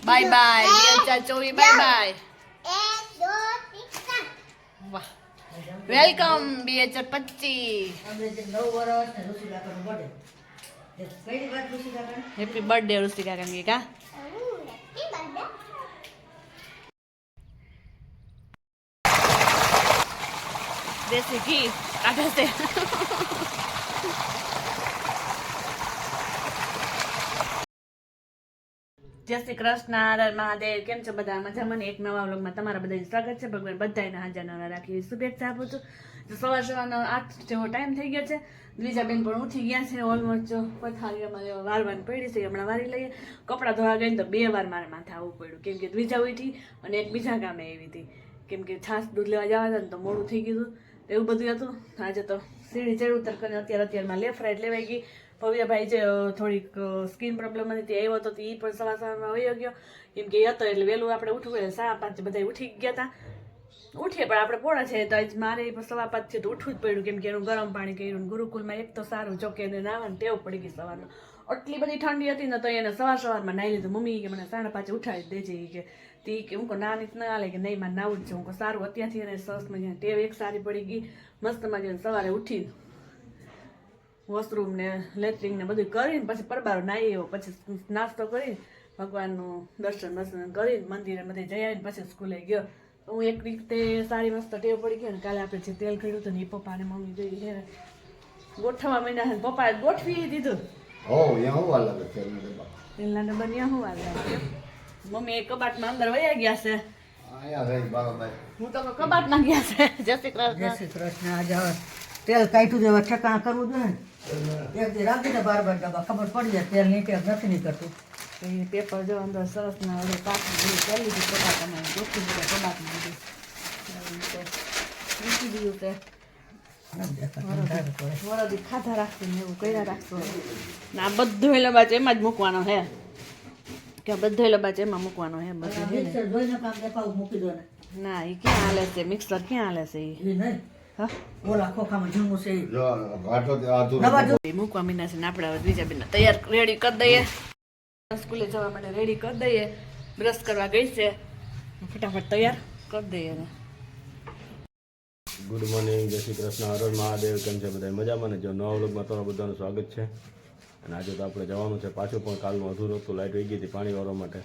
Bye bye 2024 bye bye વાહ welcome 2025 happy birthday Rishika કાંગી કા દેશી ઘી કાઢે છે જય શ્રી કૃષ્ણ હર મહાદેવ કેમ છો બધા મજામાં એક નવા વ્લોગમાં તમારા બધાનું સ્વાગત છે ભગવાન બધાને હાજર નવા રાખી શુભેચ્છા આપું છું તો સવારનો 8 જેવો ટાઈમ થઈ ગયો છે દ્વિજાબેન પણ ઉઠી ગયા છે ઓલમોસ્ટ પથારીમાં વારવાની પડી છે હમણાં વારી લઈએ કપડાં ધોવા ગઈ તો 2 વાર મારે માથે આવવું પડ્યું કેમ કે દ્વિજા ઉઠી અને એક બીજા કામે આવી હતી કેમ કે છાશ દૂધ લેવા જવા હતા ને તો મોડું થઈ ગયું એવું બધું હતું આજે તો સીડી ચડ ઉતર કરીને અત્યારમાં લેફ્ટ રાઈટ લેવાઈ ગઈ ભવ્યભાઈ જે થોડીક સ્કિન પ્રોબ્લેમ હતી આવ્યો હતો એ પણ સવારમાં વયો ગયો કેમ કે હતો એટલે વહેલું આપણે ઉઠવું એટલે 5:30 બધા ઉઠી ગયા હતા ઉઠીએ પણ આપણે પોળા છે તો આજ મારે 5:15 છે તો ઉઠવું જ પડ્યું કેમ કે એનું ગરમ પાણી કર્યું ગુરુકુલમાં એક તો સારું જોકે એને નાવાનું ટેવ પડી ગઈ સવારમાં આટલી બધી ઠંડી હતી ને તો એને સવારમાં નાહી લીધું મમ્મી કે મને 5:30 ઉઠાડી દેજે કે તી કે હું નાની ના હાલે કે નહીં મારે નાવું જ છે હું સારું અત્યારથી એને સરસ મજાની ટેવ એક સારી પડી ગઈ મસ્ત મજાને સવારે ઉઠી વોશરૂમ ને લેટ્રિન ને બધું કરીને પછી પરબારો નાહી આવ્યો પછી નાસ્તો કરી ભગવાનનું દર્શન કરીને મંદિરે બધે જઈ આવીને પછી સ્કૂલે ગયો હું એક રીતે સારી મસ્ત ટેવ પડી ગયો ને કાલે આપણે જે તેલ ખડ્યું હતું ને એ પપ્પાને મમ્મી જોઈ ગોઠવવા માંડ્યા છે પપ્પાએ ગોઠવી દીધું તેલના ડબ્બા ત્યાં શું વાર લાગે મમ્મી એ કબાટમાં અંદર વયા ગયા છે હું તો કબાટમાં ગયા છે જય શ્રી કૃષ્ણ આજે તેલ કાઢ્યું છે હવે ઠેકાણા કરવું જોઈએ ને એક દી રાખીને 12 ડબ્બા ખબર પડી જાય તેલ નીકળે નથી નીકળતું એ પેપર જો અંદર સરસ ના હવે પાછું બધું કરી લીધું કબાટમાં ગોઠવી દીધા કબાટમાં બધું મૂકી દીધું તે વરદી ખાધા રાખશું ને એવું કર્યા રાખશું ને આ બધો લબાચ એમાં જ મૂકવાનો હે કે બધો લબાચ એમાં મૂકવાનો હે બધું જોઈને કામ દેખાવું મૂકી દો ને ના એ ક્યાં હાલે છે મિક્સર ક્યાં હાલે છે એ નહીં હા ઓલા ખોખામાં ઝીણું છે મૂકવા મીના છે ને આપણે બીજા બેન તૈયાર રેડી કરી દઈએ સ્કૂલે જવા માટે રેડી કરી દઈએ બ્રશ કરવા ગઈ છે ફટાફટ તૈયાર કરી દઈએ ને ગુડ મોર્નિંગ જય શ્રી કૃષ્ણ હર મહાદેવ કેમ છે બધા મજામાં ને જો નવા વ્લોગમાં તમારા બધાનું સ્વાગત છે અને આજે તો આપણે જવાનું છે પાછું પણ કાલનું અધૂરું હતું લાઈટ વહી ગઈ હતી પાણી વાળવા માટે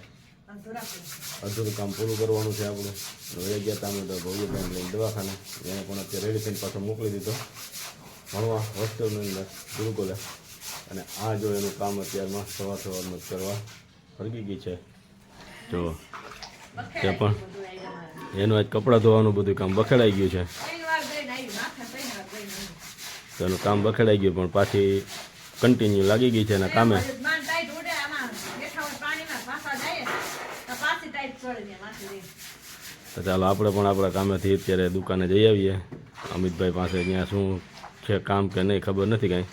અધૂરું કામ પૂરું કરવાનું છે આપણું વહી ગયા હતા અમે તો ભવ્યભાઈ લઈને દવાખાને એને પણ અત્યારે રેડી થઈને પાછો મોકલી દીધો ભણવા હોસ્ટેલની અંદર ગુરુકુલે અને આ જો એનું કામ અત્યારમાં સવારમાં જ કરવા ફરકી ગઈ છે જો ત્યાં પણ એનું આજ કપડાં ધોવાનું બધું કામ બખેડાઈ ગયું છે તો એનું કામ બખેડાઈ ગયું પણ પાછી કન્ટિન્યુ લાગી ગઈ છે એના કામે તો ચાલો આપણે પણ આપણા કામેથી અત્યારે દુકાને જઈ આવીએ અમિતભાઈ પાસે ત્યાં શું છે કામ કે નહીં ખબર નથી કાંઈ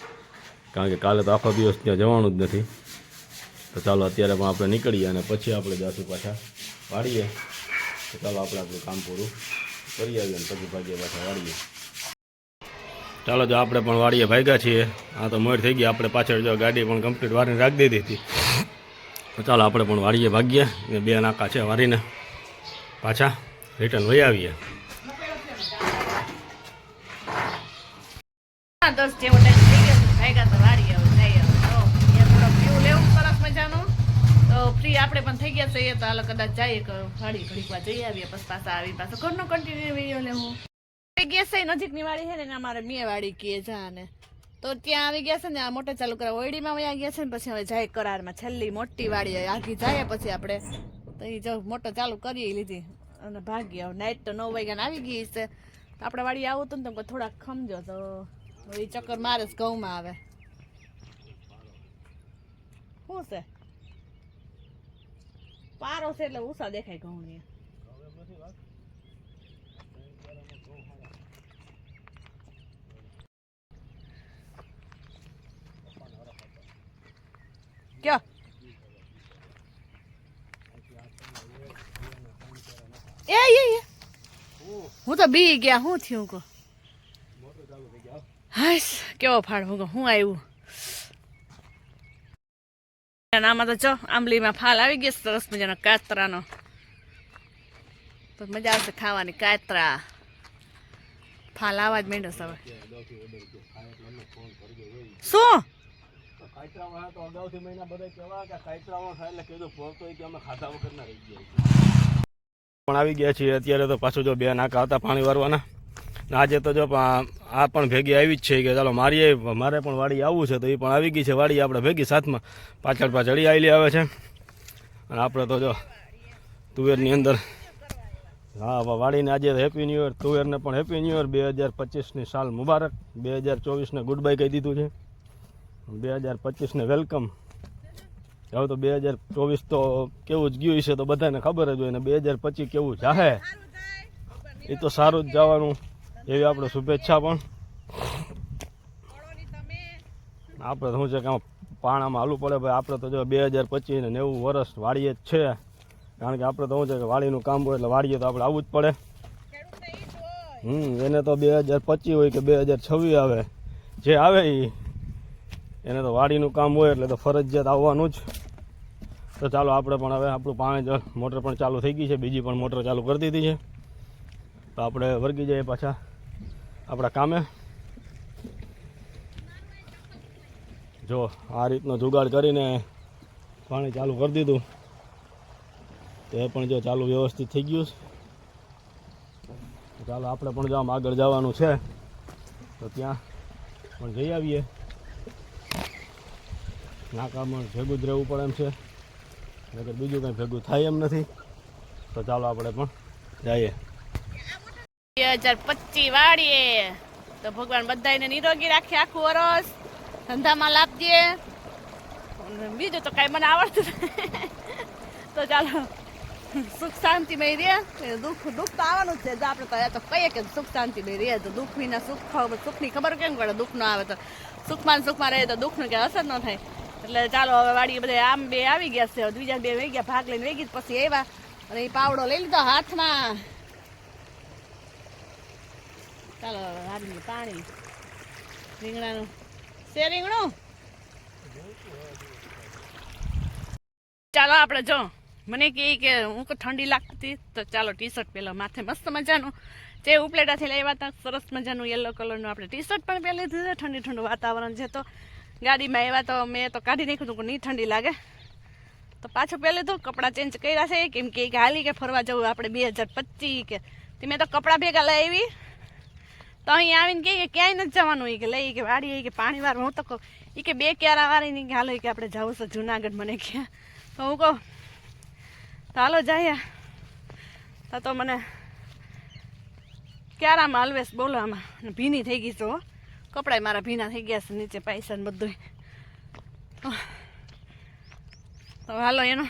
કારણ કે કાલે તો આખો દિવસ ત્યાં જવાનું જ નથી તો ચાલો અત્યારે પણ આપણે નીકળીએ અને પછી આપણે જાશું પાછા વાળીએ તો ચાલો આપણે આપણું કામ પૂરું કરી આવીએ અને પછી ભાગીએ પાછા વાળીએ ચાલો જો આપણે પણ વાળીએ ભાગ્યા છીએ આ તો મોડ થઈ ગયા આપણે પાછળ જો ગાડી પણ કમ્પ્લીટ વારીને રાખી દીધી હતી તો ચાલો આપણે પણ વાળીએ ભાગીએ એ 2 નાકા છે વારીને પાછા રિટર્ન વહી આવીએ 10 જેવો ટાઈમ થઈ ગયો ભાગ્યા તો વાળી આવે જાય તો એ થોડો ફ્યુ લેવું સરસ મજાનું તો ફ્રી આપણે પણ થઈ ગયા છે તો હાલો કદાચ જઈએ વાળી ઘડીક વાર જઈ આવીએ પછી પાછા આવી પાછો ઘરનો કન્ટિન્યુ વિડીયો લેવું ગેસ નજીકની વાળી છે ને અમારે મેં વાળી કીએ જા ને તો ત્યાં આવી ગયા છે ને આ મોટર ચાલુ કરવા ઓયડીમાં વયા ગયા છે ને પછી હવે જાય કરારમાં છેલ્લી મોટી વાળી આગી જાય પછી આપણે તો એ જો મોટર ચાલુ કરી લીધી અને ભાગ્યા નાઈટ તો 9 વાગ્યાને આવી ગઈ છે તો આપણે વાળી આવું હતું ને તો થોડાક ખમજો તો એ ચક્કર મારે જ ઘઉંમાં આવે શું છે પારો છે એટલે ઉષા દેખાય ઘઉં ની ક્યાં એ હું તો બી ગયા હું થયું કો હાશ કેવો ફાળ હું આવ્યું આમાં તો જો આંબલીમાં ફાલ આવી ગયો સરસ મજાનો કાતરાનો, તો મજા આવશે ખાવાની. કાતરા ફાલ આવા જ માંડ્યો હવે. શું પણ આવી ગયા છીએ અત્યારે. તો પાછું જો બે નાકા હતા પાણી વારવાના. આજે તો જો આ પણ ભેગી આવી જ છે કે ચાલો મારે પણ વાડી આવવું છે, તો એ પણ આવી ગઈ છે વાડી આપણે ભેગી સાથમાં. પાછળ આવેલી આવે છે. અને આપણે તો જો તુવેરની અંદર, હા વાડીને આજે હેપી ન્યૂ યર. તુવેરને પણ હેપી ન્યૂ યર. 2025ની સાલ મુબારક. 2024ને ગુડ બાય કહી દીધું છે. 2025ને વેલકમ. હવે તો 2024 તો કેવું જ ગયું છે તો બધાને ખબર જ હોય ને. 2025 કેવું જાહે એ તો સારું જ જવાનું, એવી આપણે શુભેચ્છા. પણ આપણે શું છે કે પાણામાં હાલવું પડે ભાઈ. આપણે તો જો 2025 ને 90 વર્ષ વાડીએ જ છે. કારણ કે આપણે તો શું છે કે વાડીનું કામ હોય એટલે વાડીએ તો આપણે આવવું જ પડે. એને તો 2025 હોય કે 2026 આવે, જે આવે એને તો વાડીનું કામ હોય એટલે તો ફરજિયાત આવવાનું જ. તો ચાલો આપણે પણ હવે આપણું પાણી મોટર પણ ચાલુ થઈ ગઈ છે, બીજી પણ મોટર ચાલુ કરી દીધી છે. તો આપણે વર્ગી જઈએ પાછા આપણા કામે. જો આ રીતનો જુગાડ કરીને પાણી ચાલુ કરી દીધું, તો એ પણ જો ચાલુ વ્યવસ્થિત થઈ ગયું. ચાલો આપણે પણ જો આમ આગળ જવાનું છે તો ત્યાં પણ જઈ આવીએ. નાકામાં ભેગું જ રહેવું પડે એમ છે, નકર બીજું કંઈ ભેગું થાય એમ નથી. તો ચાલો આપણે પણ જઈએ. 2025 વાળીએ તો ભગવાન બધાને નિરોગી રાખે, આખું વરસ ધંધામાં લાભ દે. બીજું તો કઈ મને આવડતું તો ચાલો સુખ શાંતિમય રહે. દુઃખ તો આવવાનું જ છે. આપણે તો કહીએ કે સુખ શાંતિમય રહે, તો દુઃખ વિના સુખની ખબર કેમ પડે? દુઃખ ન આવે તો સુખમાં રહે તો દુઃખનું કઈ અસર ન થાય. એટલે ચાલો હવે વાડી બધા આમ બે આવી ગયા છે, બીજા બે વહી ગયા, ભાગ લઈને વહી ગઈ. પછી આવ્યા અને એ પાવડો લઈ લીધો હાથમાં. ચાલો હારી પાણી રીંગણાનું છે, રીંગણું. ચાલો આપણે જો મને કે હું તો ઠંડી લાગતી, તો ચાલો ટી શર્ટ પહેલો માથે મસ્ત મજાનું જે ઉપલેટાથી લેવા હતા સરસ મજાનું યલો કલરનું આપણે ટી શર્ટ પણ પહેરી લીધું છે. ઠંડી ઠંડુ વાતાવરણ છે તો ગાડીમાં આવ્યા તો મેં તો કાઢી નાખ્યું હતું કે નહીં ઠંડી લાગે, તો પાછું પહેરી લીધું. કપડાં ચેન્જ કર્યા છે કેમ કે હાલી કે ફરવા જવું આપણે 2025 કે મેં તો કપડાં ભેગા લઈ આવી. તો અહીંયા આવીને કે ક્યાંય નથી જવાનું કે લઈ કે વાડી કે પાણી વાર. હું તો કહું કે 2 ક્યારા વાળી નહીં કે હાલો કે આપણે જવું છે જુનાગઢ. મને ક્યાં તો હું કહું હાલો જાય. તો મને ક્યારામાં હલવેશ બોલવામાં ભીની થઈ ગઈ છો. કપડાં મારા ભીના થઈ ગયા છે નીચે પૈસા ને બધું. તો હાલો એનો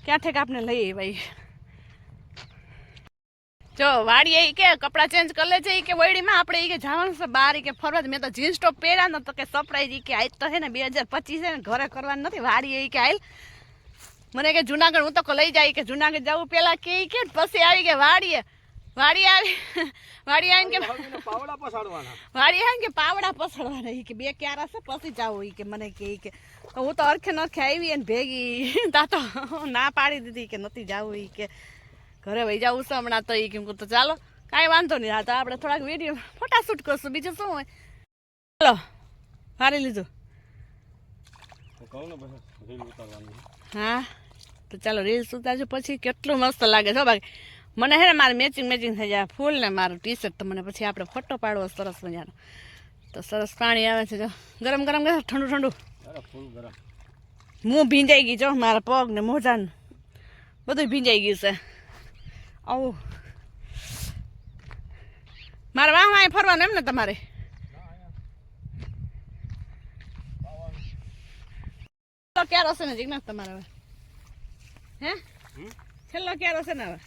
ક્યાં ઠેક આપણે લઈએ ભાઈ. જો વાડી એ કે કપડાં ચેન્જ કરી લે છે કે વડીમાં આપણે કે જવાનું છે બહાર કે ફરવા. મેં તો જીન્સ ટોપ પહેર્યા ને તો કે સરપ્રાઈઝ કે આજ તો છે ને 2025 છે ને ઘરે કરવાનું નથી. વાડી એ કે આલ મને કે જુનાગઢ હું તો લઈ જાય કે જુનાગઢ જવું પેલા કે પછી આવી કે વાડી આવી કે પાવડા પસાડવાના. વાડી આવી કે પાવડા પસાડવાના કે 2 ક્યારા છે પછી જાવું કે મને કે હું તો અરખે નરખે આવી ને ભેગી તા તો ના પાડી દીધી કે નથી જવું કે ઘરે વહી જવું છે હમણાં. તો કેમ તો ચાલો કાંઈ વાંધો નહીં. હા તો આપણે થોડાક વિડીયો ફોટા શૂટ કરશું, બીજું શું હોય. ચાલો હારી લીધું. હા તો ચાલો રીલ્સ ઉતારજો પછી. કેટલું મસ્ત લાગે છે બાકી મને હે ને મારે મેચિંગ થઈ જાય ફૂલ ને મારું ટી શર્ટ. તો મને પછી આપણે ફોટો પાડવો સરસ મજાનો. તો સરસ પાણી આવે છે જો ગરમ ગરમ ઠંડુ ઠંડુ. હું ભીંજાઈ ગઈ જો મારા પગ ને મોજાનું બધું ભીંજાઈ ગયું છે. આવું મારે વાહ ફરવાનું એમ ને તમારે? ક્યારે હશે ને જીજ્ઞાસ તમારે હવે? હે છેલ્લો ક્યારે હશે ને હવે?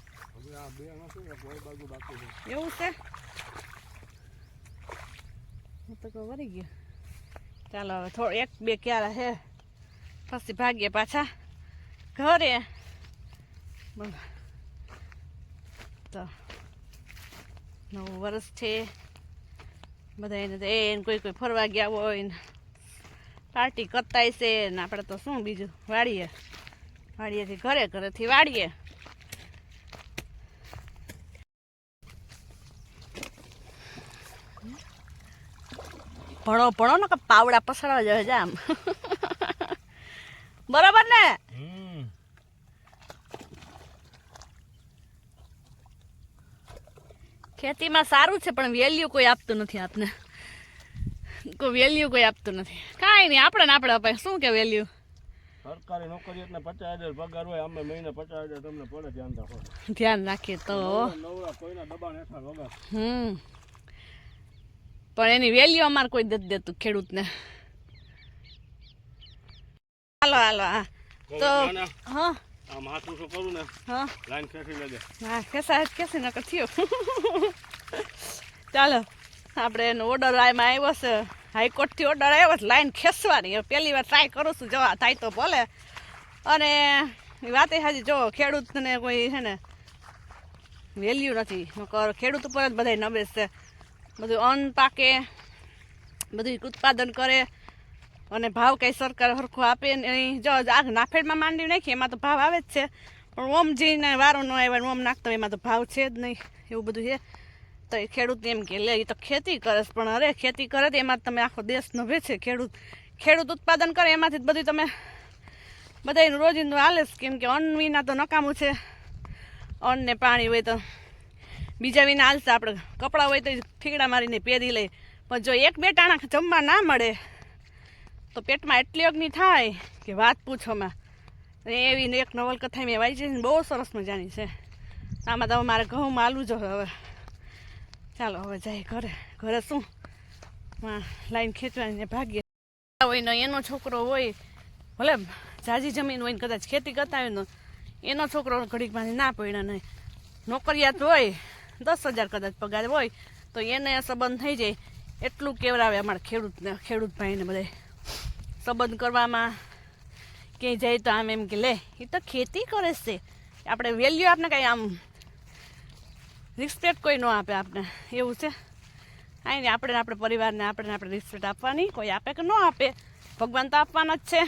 એવું છે તો વળી ગયું. ચાલો હવે 1-2 ક્યારે હે પછી ભાગીએ પાછા ઘરે. તો નવું વર્ષ છે બધાને, કોઈ ફરવા ગયા હોય ને પાર્ટી કરતા છે ને આપણે તો શું બીજું વાડીએથી ઘરેથી વાડીએ. ભણો ને કે પાવડા પસડવા જાય છે આમ. બરાબર ને? ખેતીમાં સારું છે પણ વેલ્યુ કોઈ આપતું નથી આપને. કોઈ આપતું નથી. કાંઈ નહીં, આપણે અપાય શું કે વેલ્યુ. સરકારી નોકરી એટલે 50,000 પગાર હોય, અમે મહિને 50,000 તમને પડે. ધ્યાન રાખીએ તો નવરા કોઈના દબાણ હેઠળ વગર. પણ એની વેલ્યુ અમારે કોઈ નથી દેતું ખેડૂતને. હાલો હા તો હા આ માથું શું કરું ને હા લાઈન ખેંચી લેજે. હા ખેંચી નકર થયો. ચાલો આપણે એનો ઓર્ડર આમાં આવ્યો છે, હાઈકોર્ટથી ઓર્ડર આવ્યો છે લાઈન ખેંચવાની. પહેલી વાર ટ્રાય કરું છું, જવા થાય તો ભલે. અને વાતે હાજી જો ખેડૂતને કોઈ છે ને વેલ્યુ નથી. ખેડૂત ઉપર જ બધા નબે છે. બધું અન્ન પાકે, બધું ઉત્પાદન કરે અને ભાવ કંઈ સરકાર સરખો આપે નહીં. જો આ નાફેડમાં માંડી નાખી એમાં તો ભાવ આવે જ છે, પણ ઓમ જઈને વારો ન આવ્યો ઓમ નાખતો એમાં તો ભાવ છે જ નહીં. એવું બધું છે. તો એ ખેડૂત એમ કે લે એ તો ખેતી કરે છે, પણ અરે ખેતી કરે તો એમાં તમે આખો દેશ નભે છે. ખેડૂત ઉત્પાદન કરે એમાંથી જ બધું તમે બધાનું રોજિંદુ હાલે છે. કેમ કે અન્ન વિના તો નકામું છે. અન્ન ને પાણી હોય તો બીજા વિના હાલશે. આપણે કપડાં હોય તો ઠીકડા મારીને પહેરી લઈએ, પણ જો એક બે ટાણા જમવા ના મળે તો પેટમાં એટલી અગ્નિ થાય કે વાત પૂછોમાં. એવી એક નવલકથા મેં વાંચી છે, બહુ સરસ મજાની છે. આમાં તો મારે ઘઉંમાં આલું જો હવે. ચાલો હવે જાય ઘરે શું લાઈન ખેંચવાની ભાગ્ય હોય ને એનો છોકરો હોય, ભલે જાજી જમીન હોય ને કદાચ ખેતી કરતા હોય ને એનો છોકરો ઘડીક માંથી ના પડ્યા નહીં. નોકરિયાત હોય 10,000 કદાચ પગાર હોય તો એને સંબંધ થઈ જાય. એટલું કેવડાવે અમારા ખેડૂત ભાઈને બધા સંબંધ કરવામાં. ક્યાંય જાય તો આમ એમ કે લે એ તો ખેતી કરે છે. આપણે વેલ્યુ આપને કાંઈ આમ રિસ્પેક્ટ કોઈ ન આપે આપને, એવું છે. કાંઈ નહીં, આપણે પરિવારને આપણે રિસ્પેક્ટ આપવાની. કોઈ આપે કે ન આપે, ભગવાન તો આપવાના જ છે.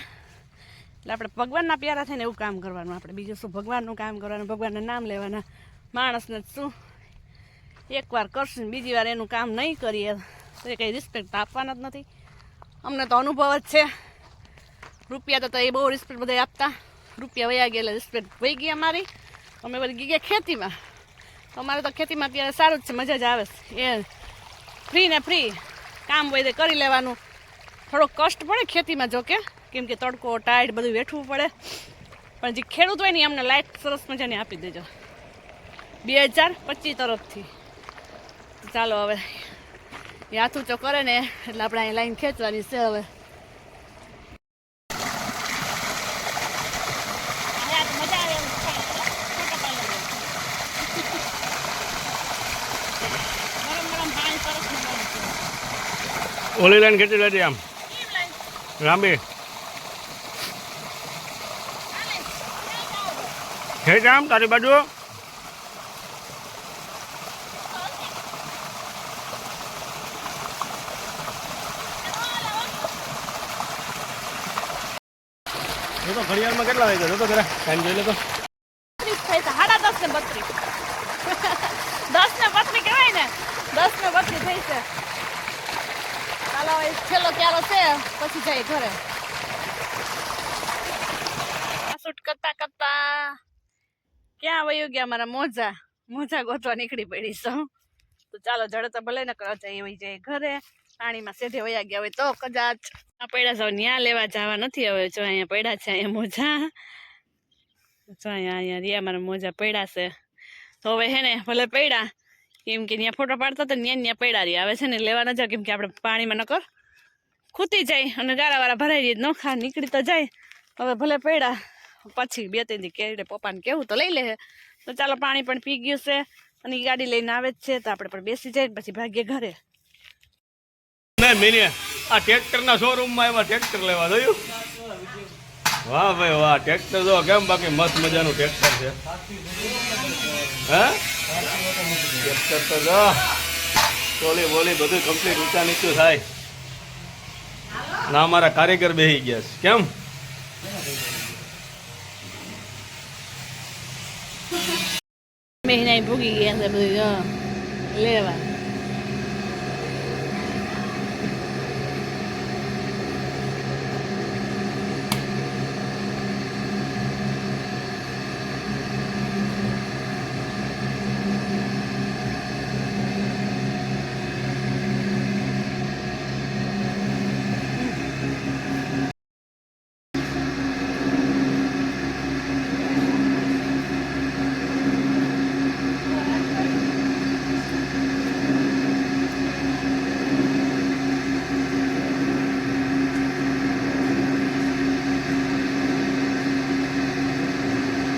એટલે આપણે ભગવાનના પ્યારા થઈને એવું કામ કરવાનું. આપણે બીજું શું ભગવાનનું કામ કરવાનું, ભગવાનનું નામ લેવાના. માણસને શું એકવાર કરશું બીજી વાર એનું કામ નહીં કરીએ તો એ કંઈ રિસ્પેક્ટ આપવાના જ નથી. અમને તો અનુભવ જ છે. રૂપિયા તો એ બહુ રિસ્પેક્ટ બધા આપતા. રૂપિયા વયા ગયા એટલે રિસ્પેક્ટ વહી ગઈ અમારી. અમે બધી ગયા ખેતીમાં. અમારે તો ખેતીમાં અત્યારે સારું જ છે, મજા જ આવે છે. એ ફ્રી કામ હોય તે કરી લેવાનું. થોડોક કષ્ટ પડે ખેતીમાં જોકે, કેમ કે તડકો ટાઈટ બધું વેઠવું પડે. પણ જે ખેડૂત હોય ને અમને લાઈટ સરસ મજાની આપી દેજો 2025 તરફથી. ચાલો હવે એ હાથ ઊંચો કરે ને એટલે આપણે અહીં લાઈન ખેંચવાની છે હવે. ઓલી લાઈન ખેંચી લેજે આમ લાંબી ખેંચ આમ તારી બાજુ. તો ઘડિયાળમાં કેટલા વાગ્યા જો તો જરા ટાઈમ જોઈ લે તો. 10:32 ને 32. 10 ને 32 કહેવાય ને, 10 ને 32 થઈ છે. ચાલો છેલ્લો ક્યારો છે પછી જઈએ ઘરે. શૂટ કરતા ક્યાં વયું ગયા મારા મોજા ગોતવા નીકળી પડી છું. તો ચાલો જડે તો ભલે ને જઈએ વહી જાય ઘરે. પાણીમાં સેધે વયા ગયા હોય તો કદાચ આ પૈડા જાવ ત્યાં લેવા જવા નથી. હવે જો અહીંયા પૈડા છે, અહીંયા મોજા જો અહીંયા રિયા મારા મોજા પૈડા છે. તો હવે હે ને ભલે પૈડા, કેમ કે ત્યાં ફોટો પાડતા હતા ત્યાં પૈડા રહ્યા. આવે છે ને લેવા ન જાવ, કેમ કે આપણે પાણીમાં નકર ખૂતી જાય અને ગારાવાળા ભરાઈ જાય, નોખા નીકળી તો જાય. હવે ભલે પૈડા, પછી 2-3 દી કેડે પપ્પાને કેવું તો લઈ લે. તો ચાલો પાણી પણ પી ગયું છે અને ગાડી લઈને આવે જ છે, તો આપણે પણ બેસી જાય પછી ભાગીએ ઘરે. આ ટ્રેક્ટરના શોરૂમમાં એવા ટ્રેક્ટર લેવા જોયું. વાહ ભાઈ વાહ, ટ્રેક્ટર જો કેમ બાકી મસ્ત મજાનું ટ્રેક્ટર છે. હા ટ્રેક્ટર તો જો ટોલી બોલી બધું કમ્પ્લીટ ઊંચા નીચું થાય. ના અમારા કારીગર બેસી ગયા છે કેમ મહિના ભૂગી ગયા છે બધું લેવા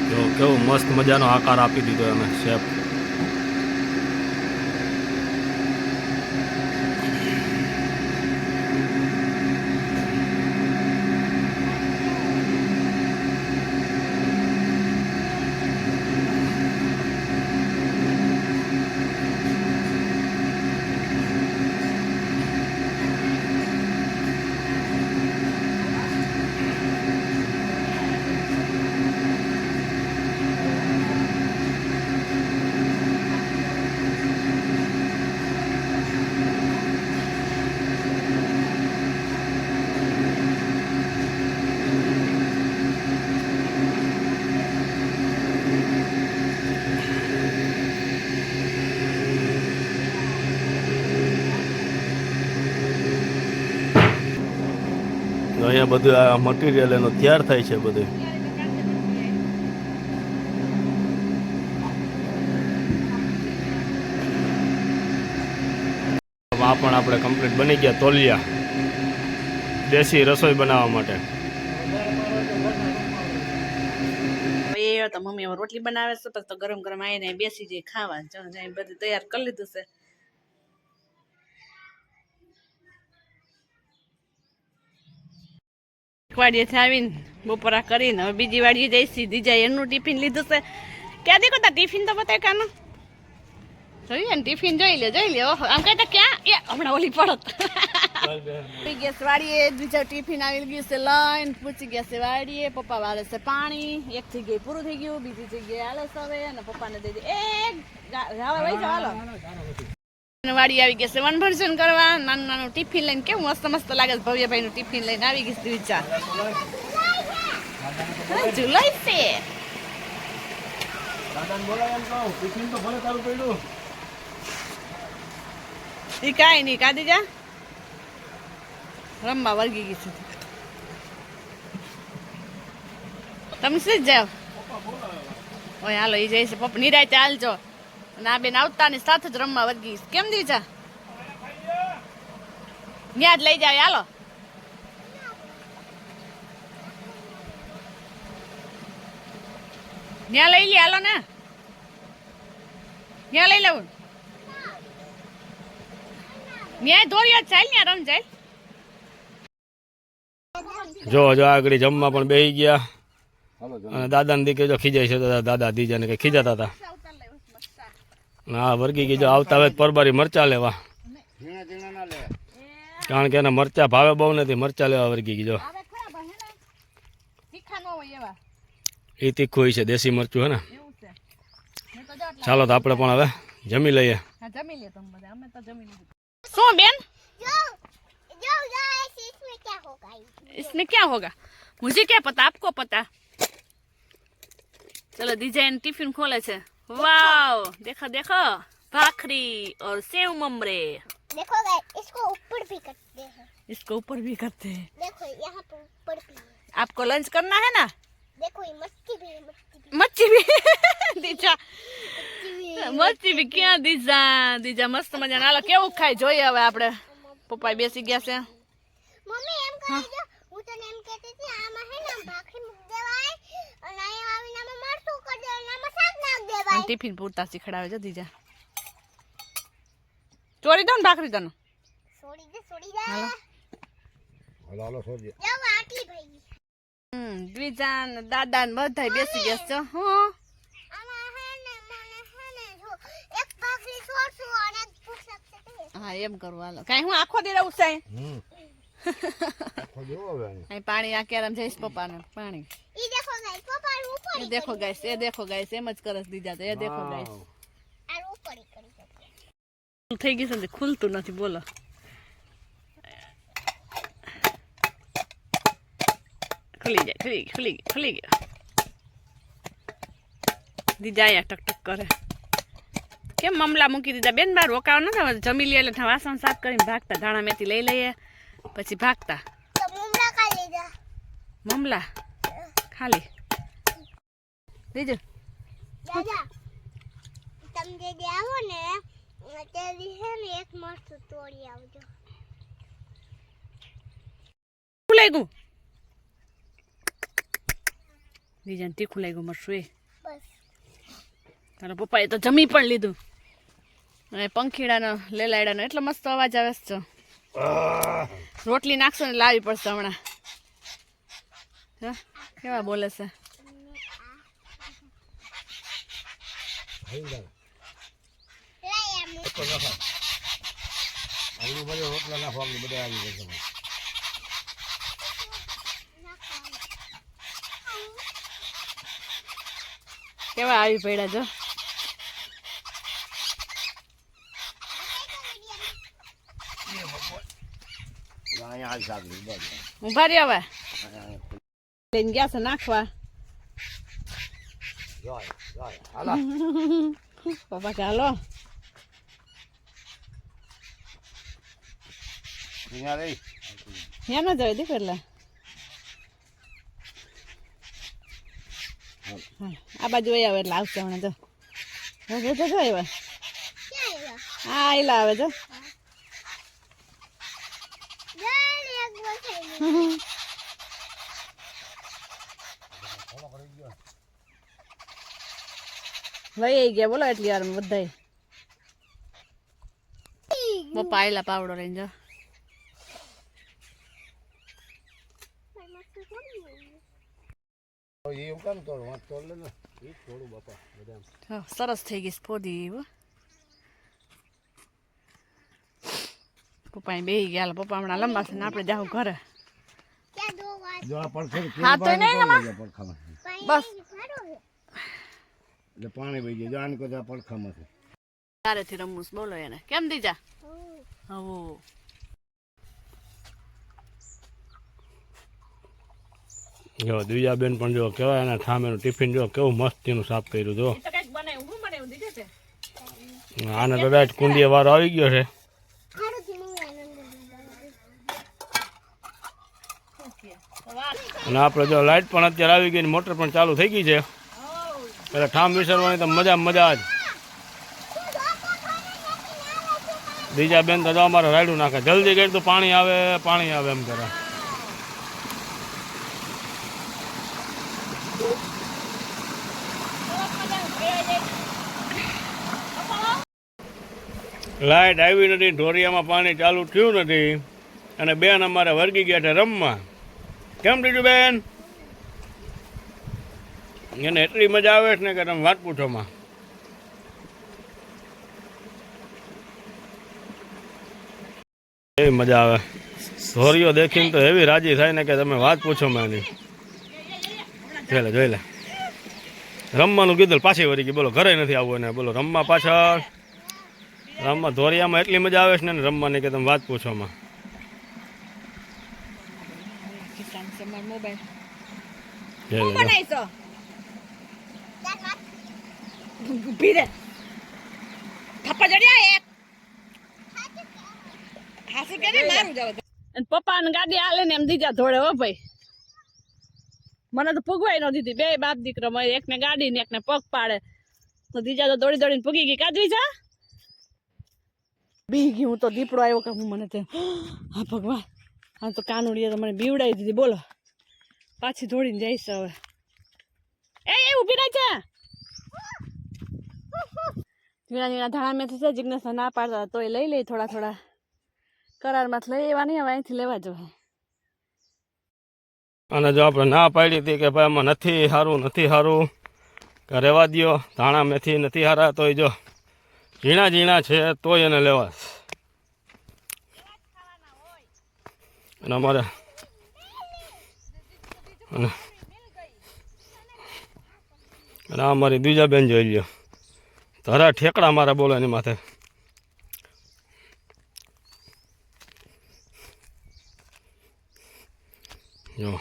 જો કેવું મસ્ત મજાનો આકાર આપી દીધો અમે શેપ અહીંયા બધું આ મટીરિયલ એનો તૈયાર થાય છે બધું આ પણ આપણે કમ્પ્લીટ બની ગયા તોલિયા દેશી રસોઈ બનાવવા માટે એ તો મમ્મી હવે રોટલી બનાવે છે પછી તો ગરમ ગરમ આવીને બેસી જઈ ખાવા બધું તૈયાર કરી લીધું છે વાડીએથી આવીને બપોરા કરીને હવે બીજી વાડીએ જઈશી દીજા એનું ટિફિન લીધું છે ક્યાં દેખો તા ટિફિન તો બતાય કાનું જોયું ને ટિફિન જોઈ લે ઓહો આમ કહેતા ક્યાં એ હમણાં ઓલી પડત ગેસ વાડીએ બીજા ટિફિન આવી ગયું છે લઈને પૂછી ગયા છે વાડીએ પપ્પા વાળે છે પાણી એક જગ્યાએ પૂરું થઈ ગયું બીજી જગ્યાએ હાલે છે હવે અને પપ્પાને દઈ દે વાડી આવી ગયા છે વનભોજન કરવા નાનું નાનું ટિફિન લઈને કેવું મસ્ત મસ્ત લાગે છે ભવ્યભાઈ નું ટિફિન લઈને આવી ગઈ છે વિચાર જુલાઈ છે ઈ કાંઈ નહીં કાઢી જા રમવા વળગી ગઈ છે તમે શું જાવ ઓય હાલો ઈ જાય છે પપ્પા નિરાયતે હાલજો અને આ બેન આવતાની સાથે જ રમવા વળગી કેમ દીધા ત્યાં જ લઈ જાવ હાલો ત્યાં લઈ લે હાલો ને ત્યાં લઈ લેવું ન્યાય દોરિયા ચાલ ને રમ જાય જો આગળ જમવા પણ બેસી ગયા અને દાદાને દીકરી જો ખીજાય છે તો દાદા દીજાને કઈ ખીજાતા હતા હા વર્ગી ગઈ જો આવતા હવે પરબારી મરચા લેવા કારણ કે એના મરચા ભાવે બહુ નથી મરચા લેવા વર્ગી ગઈ જો એ તીખું હોય છે દેશી મરચું હે ને ચાલો તો આપણે પણ હવે જમી લઈએ શું બેન इसमें क्या होगा मुझे क्या पता आपको पता चलो डिजाइन टिफिन खोले छे वाओ देखो देखो भाखरी और सेव ममरे देखो गाइस इसको ऊपर भी करते हैं इसको ऊपर भी करते हैं देखो यहाँ पर ऊपर भी है। आपको लंच करना है ना देखो ये मच्छी भी है मच्छी भी दीजा मच्छी भी क्या दीजा दीजा मस्त मजा नालो केવું ખાય જોઈએ હવે આપણે પપ્પા બેસી ગયા છે મમ્મી એમ કરી દો હું તને એમ કહેતી હતી આમાં હે ને ભાખરી મૂક દેવાય અને અહીંયા આવીને આમાં મરચું કરી દે અને આમાં શાક નાખ દેવાય ટિફિન પૂરતા શીખડાવે છે દીજા ચોરી દો ને ભાખરી તને છોડી દે હાલો છોડી દે જાવ આટલી ભાઈ દ્વિજા ને દાદા ને બધા બેસી ગયા છે આમાં હે ને મને જો એક ભાખરી છોડશું અને એક ભૂખ લાગશે હા એમ કરવું હાલો કાઈ હું આખો દી રહું છે અહીં પાણી આ કેરમ જઈશ પપ્પાને પાણી ઈ દેખો ગાઈસ પપ્પા ઉપર એ દેખો ગાઈસ એમ જ કરસ દીજા તો એ દેખો ગાઈસ આ ઉપર કરી શકે થઈ ગયું છે ને ખુલતું નથી બોલો ખુલી ગયો દીજા આયા ટક ટક કરે કેમ મમલા મૂકી દીધા બેન બાર રોકાવ નથી જમી લે એટલે વાસણ સાફ કરીને ભાગતા ધાણા મેથી લઈ લઈએ પછી ભાગતા તો મુમલા કા લીધા મમલા ખાલી દીજો દાદા તમે જે આવો ને તેરી હે ને એક મસ્ત તોડી આવજો તીખું લાગ્યું દીજાને તીખું લાગ્યું મરશું એ બસ તારા પપ્પાએ તો જમી પણ લીધું અને પંખીડાનો લેલાયડાનો એટલો મસ્ત અવાજ આવે છે રોટલી નાખશો ને લાવવી પડશે હમણાં કેવા બોલે છે કેવા આવી પડ્યા જો ઉભા રહ્યા હવે લઈને ગયા છે નાખવા પપ્પા કે હાલો ત્યાં ન જાય દીકર એટલે આ બાજુ એ આવે એટલે આવશે હમણાં જો જો આવ્યા હા એલા આવે જો વહી ગયા બોલો એટલી વાર બધા પપ્પા આયલા પાવડો લઈને જો સરસ થઈ ગઈ ફોડી પપ્પા બેહી ગયા પપ્પા હમણાં લંબા છે ને આપણે જાવ ઘરે હા તો નહીં બસ એટલે પાણી વહી જાય જાન કોઈ પડખામાં છે તારેથી રમવું બોલો એને કેમ દીજા હવો જો દિવ્યાબેન પણ જો કેવાય એના ઠામેનું ટિફિન જો કેવું મસ્તીનું સાફ કર્યું જો આને તો ડાયરેક્ટ કુંડીએ વારો આવી ગયો છે અને આપણે જો લાઇટ પણ અત્યારે આવી ગઈ મોટર પણ ચાલુ થઈ ગઈ છે એટલે ઠામ વિસરવાની તો મજા જ બીજા બેન તો અમારે રાયડું નાખે જલ્દી કરી તો પાણી આવે એમ કરે લાઇટ આવી નથી ઢોરિયામાં પાણી ચાલુ થયું નથી અને બેન અમારે વર્ગી ગયા છે રમવા કેમ દીધું બેન એને એટલી મજા આવે છે ને કે તમે વાત પૂછોમાં એવી મજા આવે ધોરીઓ દેખીને તો એવી રાજી થાય ને કે તમે વાત પૂછોમાં એની જોઈ લે રમવાનું કીધું પાછી વળી ગઈ બોલો ઘરે નથી આવવું એને બોલો રમવા પાછળ રમવા ધોરિયામાં એટલી મજા આવે છે ને રમવાની કે તમે વાત પૂછોમાં પપ્પા ને ગાડી હાલે ને એમ દીજા ધોડે હો ભાઈ મને તો પૂગવાય ન દીધી બે બાપ દીકરો એકને ગાડી ને એકને પગ પાડે તો દીજા તો દોડી દોડીને પૂગી ગઈ કાજવી જા બી ગઈ હું તો દીપડો આવ્યો કે હું મને તે હા ભગવાન હા તો કાનુડીએ તો મને બીવડાવી દીધી બોલો પાછી દોડીને જઈશ હવે એ ઊભી રહે છે ઝીણા ઝીણા ધાણા મેથી છે જિજ્ઞાસ ના પાડતા તોય લઈ લઈ થોડા કરારમાં લઈ લેવાની હવે અહીંથી લેવા જોઈએ અને જો આપણે ના પાડી હતી કે ભાઈ આમાં નથી સારું કે રહેવા દો ધાણા મેથી નથી સારા તોય જો ઝીણા છે તોય એને લેવા અને અમારે અને આ અમારી બીજા બેન જોઈ લ્યો તારા ઠેકડા મારા બોલો એની માથે. જો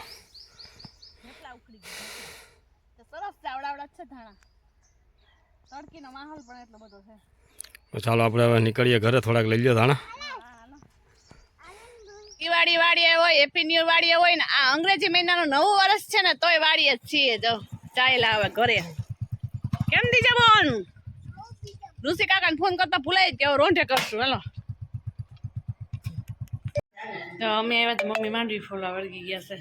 સરસ ચાવડાવડા છે ધાણા. તડકીનો માહોલ પણ એટલો બધો છે. તો ચાલો આપણે હવે નીકળીએ ઘરે, થોડાક લઈ લ્યો ધાણા. દિવાળી વાડીએ હોય, હેપી ન્યુ વાડીએ હોય ને આ અંગ્રેજી મહિનાનું નવું વર્ષ છે ને તોય વાડીએ જ છીએ. જો ચાલ્યા આવે ઘરે. કેમ દીજે બોન? ઋષિ કાકાને ફોન કરતા ભૂલાઈ જ ગયો, રોંઢે કરશું. હેલો અમે આવ્યા તો મમ્મી માંડવી ફોલા વળગી ગયા છે.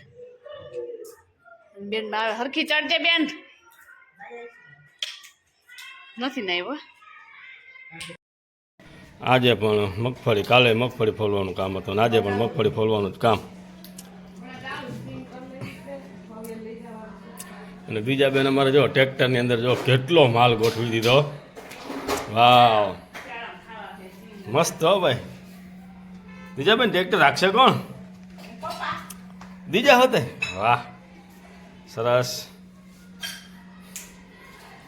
બેન આવે હરખી ચડજે બેન. નથી ને આવ્યો. આજે પણ મગફળી, કાલે મગફળી ફોલવાનું કામ હતું ને આજે પણ મગફળી ફોલવાનું જ કામ. અને બીજા બેન અમારે જો ટ્રેક્ટરની અંદર જો કેટલો માલ ગોઠવી દીધો. વાવ મસ્ત હો ભાઈ. બીજા બેન ટ્રેક્ટર રાખશે કોણ? બીજા હોતે. વાહ સરસ.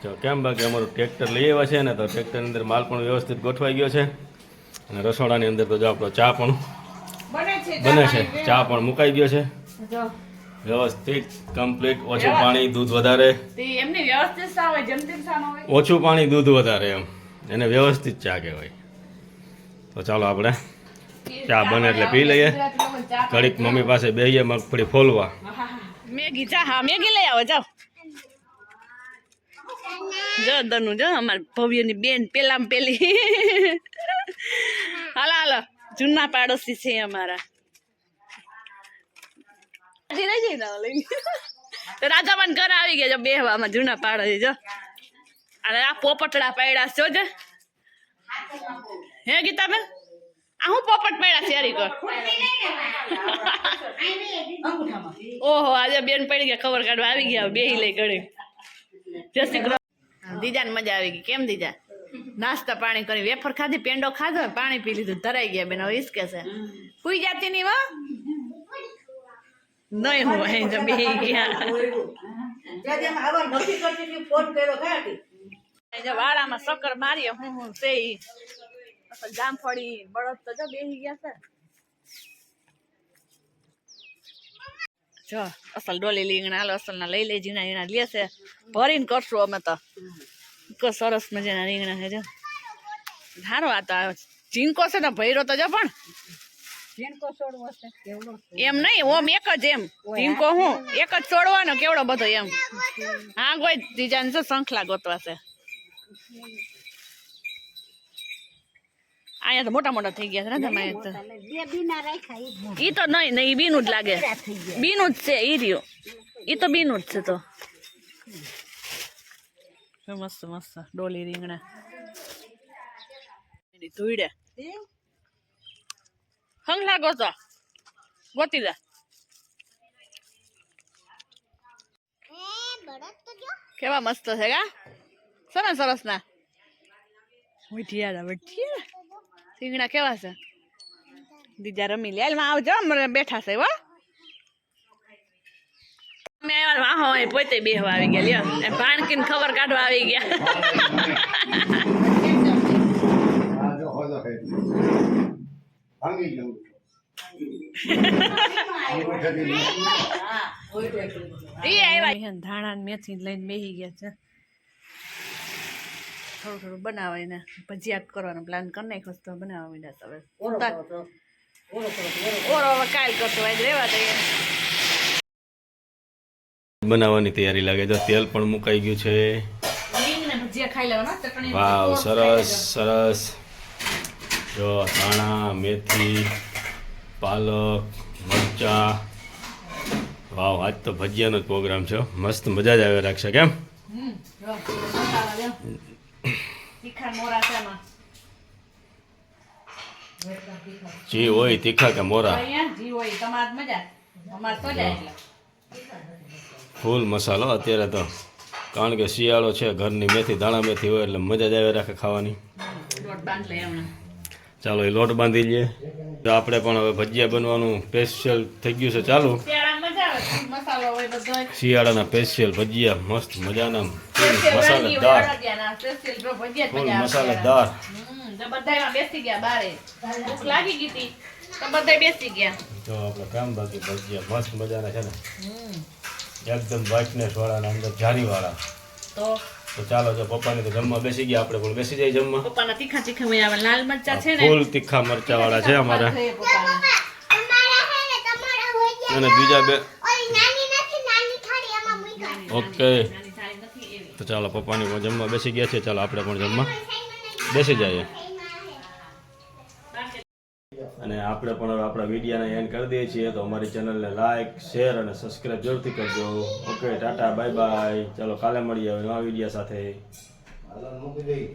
જો કેમ બાકી અમારું ટ્રેક્ટર લઈ આવ્યા છે ને તો ટ્રેક્ટરની અંદર માલ પણ વ્યવસ્થિત ગોઠવાઈ ગયો છે. અને રસોડાની અંદર તો જો આપણો ચા પણ બને છે, ચા પણ મુકાઈ ગયો છે વ્યવસ્થિત કમ્પ્લીટ. ઓછું પાણી દૂધ વધારે, એમની વ્યવસ્થિત સા હોય, જેમ તેમ સા ન હોય. ઓછું પાણી દૂધ વધારે, એમ એને વ્યવસ્થિત ચા કહેવાય. તો ચાલો આપણે ચા બને એટલે પી લઈએ. ઘડીક મમ્મી પાસે બેહીએ મગફળી ફોલવા. મેગી ચા, હા મેગી લઈ આવો જાઓ. જો દનુ જો અમારી ભવ્યની બેન પેલામાં પેલી. હાલો હાલો જૂના પાડોશી છે અમારા. રાજામાન ઘર આવી ગયા જો બેહવામાં જૂના પાડોશી જો. અને આ પોપટડા પાડ્યા છો જો. હે ગીતાબેન આ હું પોપટ પાડ્યા છે હરી કર. ઓહો આજે બેન પડી ગયા ખબર કાઢવા આવી ગયા બેહી લઈ ઘડી. જય શ્રી કૃષ્ણ. દીજાને મજા આવી ગઈ. કેમ દીજા? નાસ્તા પાણી કરી, વેફર ખાધી, પેંડો ખાધો, પાણી પી લીધું, ધરાઈ ગયા બેન. હવે ઈસકે છે સુઈ જાતી નહીં વા નહીં હું અહીં જો બેહી ગયા. જો વાડામાં શક્કર મારીએ હું છે ઈ જામફળી બળદ તો જો બેહી ગયા છે. જો અસલ ડોલી રીંગણા હાલો અસલ ના લઈ લે. ઝીણા ઝીણા લે છે ભરીને કરશું અમે તો. સરસ મજાના રીંગણા છે જો. સારો આ તો ઝીંકો છે ને ભૈરો તો જો. પણ એમ નહીં ઓમ એક જ એમ ઝીંકો હું એક જ છોડવાનો કેવડો બધો એમ. હા કોઈ ડિઝાઇન છે શંખલા ગોતવા છે. અહીંયા તો મોટા મોટા થઈ ગયા છે ને તમે તો. ઈ તો નહીં નહીં બીનું જ લાગે. બીનું જ છે ઈ રહ્યો. ઈ તો બીનું જ છે. તો મસ્ત મસ્ત ડોલી રીંગણા ધોઈડે હંગલા ગોતો ગોતી દે. કેવા મસ્ત છે કા સરસ સરસ ના. વઢિયા વઢિયા રીંગણા કેવા છે? દીજા રમી લે માં આવજો અમે બેઠા છે. વા અમે વાહો પોતે બેહવા આવી ગયા. લ્યો એ ભાણકીને ખબર કાઢવા આવી ગયા. ધાણા મેથી લઈને બેસી ગયા છે. થોડું થોડું બનાવીને ભજીયા કરવાનો પ્લાન કરી નાખ્યો તો બનાવવા માંડ્યા. હવે ઓરો હવે કાલ કરતો આજ રેવા દઈએ. બનાવવાની તૈયારી લાગે છે. તેલ પણ મુકાઈ ગયું છે. ભજીયા ખાઈ લેવાના ચટણી. વાવ સરસ સરસ. જો ધાણા મેથી પાલક મરચા. વાવ આજ તો ભજીયાનો જ પ્રોગ્રામ છે. મસ્ત મજા જ આવે રાખશે. કેમ જી હોય તીખા કે મોરા? ફૂલ મસાલો અત્યારે તો. કારણ કે શિયાળો છે, ઘરની મેથી દાણા મેથી હોય એટલે મજા જ આવે રાખે ખાવાની. ચાલો એ લોટ બાંધી લઈએ. તો આપણે પણ હવે ભજીયા બનવાનું સ્પેશિયલ થઈ ગયું છે ચાલુ. શિયાળામાં મજા આવે મસાલો હોય બધો શિયાળાના સ્પેશિયલ ભજીયા મસ્ત મજાના મસાલેદાર મસાલેદાર ફૂલ મસાલેદાર. તો બધાયમાં બેસી ગયા બારે ભૂખ લાગી ગઈ હતી તો બધાય બેસી ગયા. જો આપણે કામ બાકી ભજીયા મસ્ત મજાના છે ને એકદમ વ્હાઇટનેસ વાળા ને અંદર જારી વાળા. તો ચાલો જો પપ્પાને તો જમવા બેસી ગયા, આપણે પણ બેસી જાય જમવા. પપ્પાના તીખા તીખા હોય આવે લાલ મરચા છે ને ફૂલ તીખા મરચા વાળા છે અમારા. પપ્પાના તમારા હે ને તમારા હોય ગયા અને બીજા બે ઓલી નાની નથી નાની થાળી એમાં મૂક્યા ઓકે. નાની સારી નથી એવી. તો ચાલો પપ્પાની પણ જમવા બેસી ગયા છે, ચાલો આપણે પણ જમવા બેસી જઈએ. અને આપણે પણ હવે આપણા વિડીયોને એન્ડ કરી દઈએ છીએ. તો અમારી ચેનલને લાઈક શેર અને સબસ્ક્રાઈબ જરૂરથી કરજો. Okay tata bye bye. ચાલો કાલે મળીએ હવે નવા વિડીયો સાથે. મૂકી દઈ.